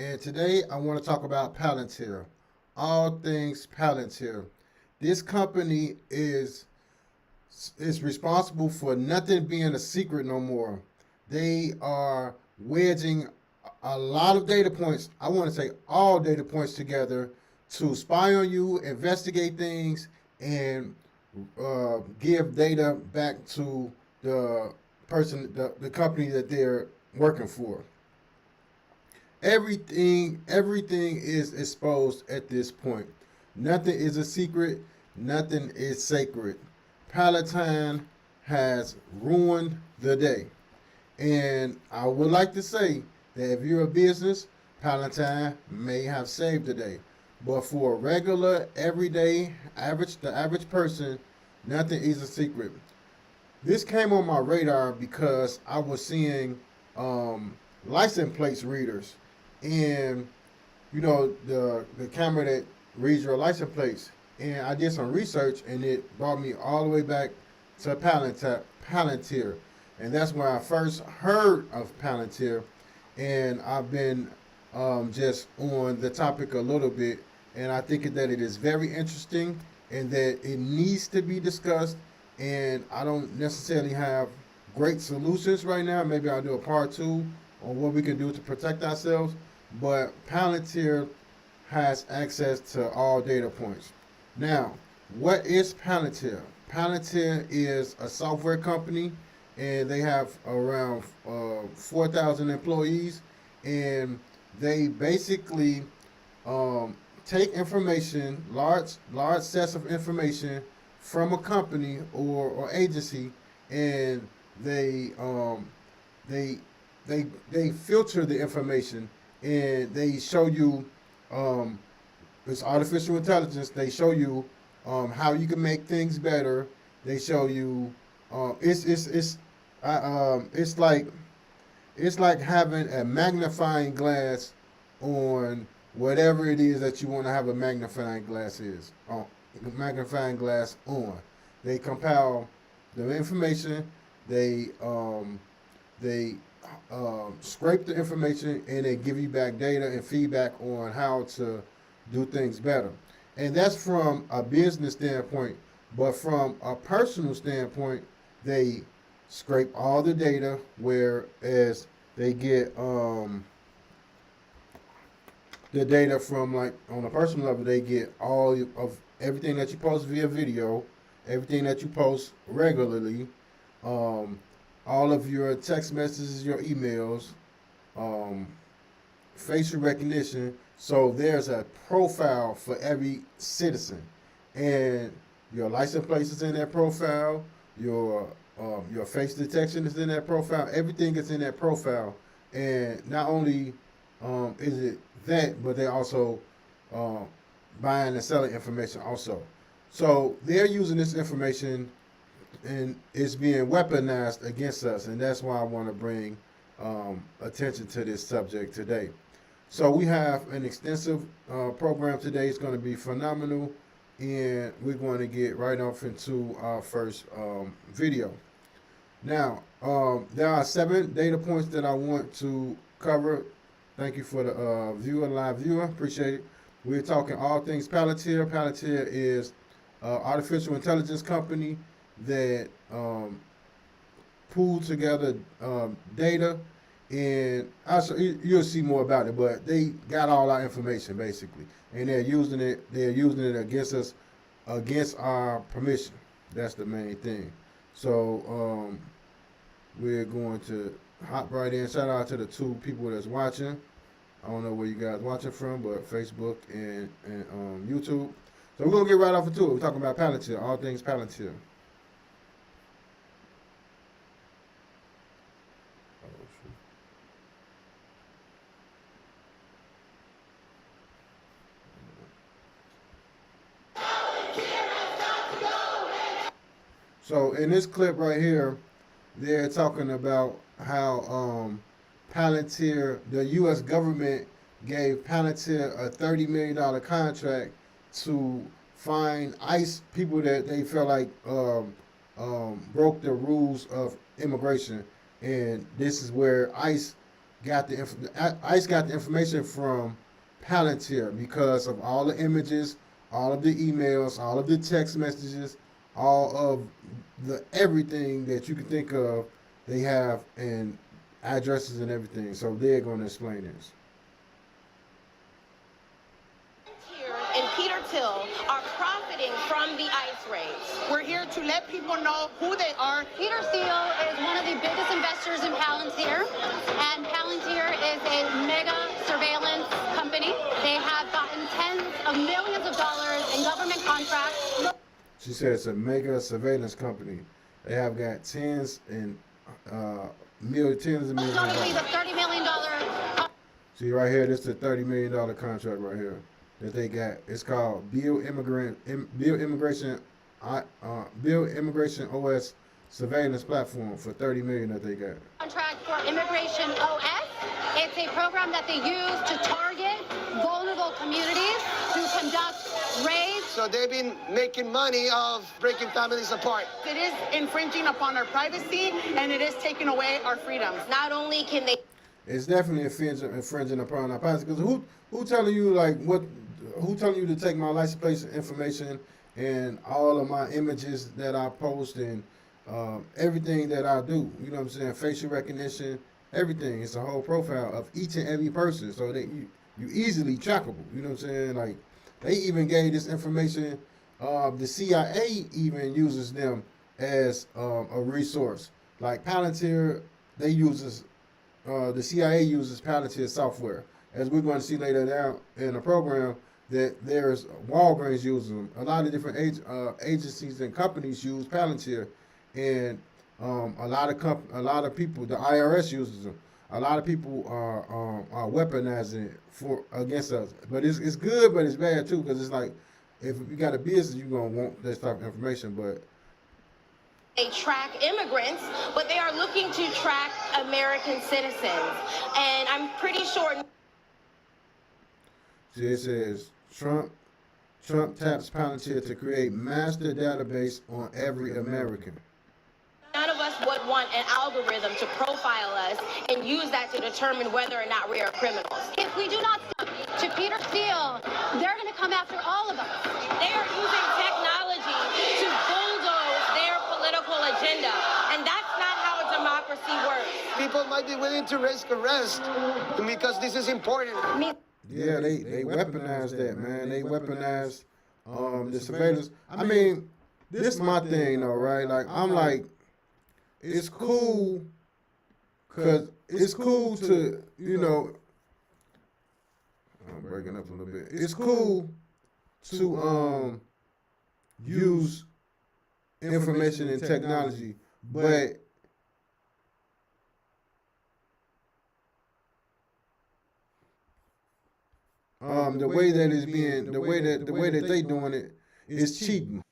and today I want to talk about Palantir. All things Palantir. This company is responsible for nothing being a secret no more. They are wedging a lot of data points. I want to say all data points together to spy on you, investigate things, and give data back to the the company that they're working for. Everything is exposed at this point. Nothing is a secret. Nothing is sacred. Palatine has ruined the day. And I would like to say that if you're a business, Palatine may have saved the day. But for a regular, everyday, the average person, nothing is a secret. This came on my radar because I was seeing license plates readers, and the camera that reads your license plates. And I did some research, and it brought me all the way back to Palantir, and that's where I first heard of Palantir. And I've been just on the topic a little bit, and I think that it is very interesting and that it needs to be discussed. And I don't necessarily have great solutions right now. Maybe I'll do a part two on what we can do to protect ourselves. But Palantir has access to all data points. Now, what is Palantir? Palantir is a software company, and they have around 4,000 employees, and they basically take information, large sets of information from a company or agency, and they they filter the information, and they show you it's artificial intelligence. They show you how you can make things better. They show you it's like having a magnifying glass on whatever it is that you want to have a magnifying glass on. They compile the information. They scrape the information, and they give you back data and feedback on how to do things better. And that's from a business standpoint. But from a personal standpoint, they scrape all the data, whereas they get the data from, like, on a personal level, they get all of everything that you post via video, everything that you post regularly, all of your text messages, your emails, um, facial recognition. So there's a profile for every citizen, and your license plate is in that profile. Your face detection is in that profile. Everything is in that profile, and not only is it that, but they also uh, buying and selling information also. So they're using this information, and it's being weaponized against us, and that's why I want to bring attention to this subject today. So we have an extensive program today. It's going to be phenomenal, and we're going to get right off into our first video. Now, there are 7 data points that I want to cover. Thank you for the live viewer. Appreciate it. We're talking all things Palantir. Palantir is artificial intelligence company that pool together data, and also you'll see more about it. But they got all our information basically, and they're using it. They're using it against us, against our permission. That's the main thing. So we're going to hop right in. Shout out to the 2 people that's watching. I don't know where you guys watching from, but Facebook and YouTube. So we're gonna get right off into it. We're talking about Palantir, all things Palantir. So in this clip right here, they're talking about how Palantir, the U.S. government gave Palantir a $30 million contract to find ICE people that they felt like broke the rules of immigration, and this is where ICE ICE got the information from Palantir because of all the images, all of the emails, all of the text messages, all of the everything that you can think of. They have and addresses and everything. So they're going to explain this. Here and Peter Thiel are profiting from the ICE raids. We're here to let people know who they are. Peter Thiel is one of the biggest investors in Palantir, and Palantir is a mega surveillance company. They have gotten tens of millions of dollars in government contracts. She said it's a mega surveillance company. They have got tens of millions. Notably, the $30 million. See right here, this is a $30 million contract right here that they got. It's called Bill Immigration OS surveillance platform for $30 million that they got. Contract for Immigration OS. It's a program that they use to target vulnerable communities to conduct raids. So they've been making money of breaking families apart. It is infringing upon our privacy, and it is taking away our freedoms. Not only can they... It's definitely infringing upon our privacy. Because who telling you like what? Who telling you to take my license plate information and all of my images that I post and everything that I do? You know what I'm saying? Facial recognition, everything. It's a whole profile of each and every person, so that you easily trackable. You know what I'm saying? Like they even gave this information. The CIA even uses them as a resource. Like Palantir, they uses the CIA uses Palantir software. As we're going to see later down in the program, that there's Walgreens uses them. A lot of different agencies and companies use Palantir, and a lot of people, the IRS uses them. A lot of people are weaponizing it against us. But it's good, but it's bad too, because it's like if you got a business, you're gonna want this type of information. But They track immigrants, but they are looking to track American citizens. And I'm pretty sure... See, it says Trump taps Palantir to create master database on every American. None of us would want an algorithm to profile us and use that to determine whether or not we are criminals. If we do not stop to Peter Thiel, they're going to come after all of us. They are using technology to bulldoze their political agenda, and that's not how a democracy works. People might be willing to risk arrest because this is important. Yeah, they weaponize that, man. They weaponize the surveillance. I mean, this is my thing, though, right? Like, I'm like, it's cool, because it's cool to, you know, I'm breaking up a little bit. It's cool to use information and technology, but the way that they doing it is cheating.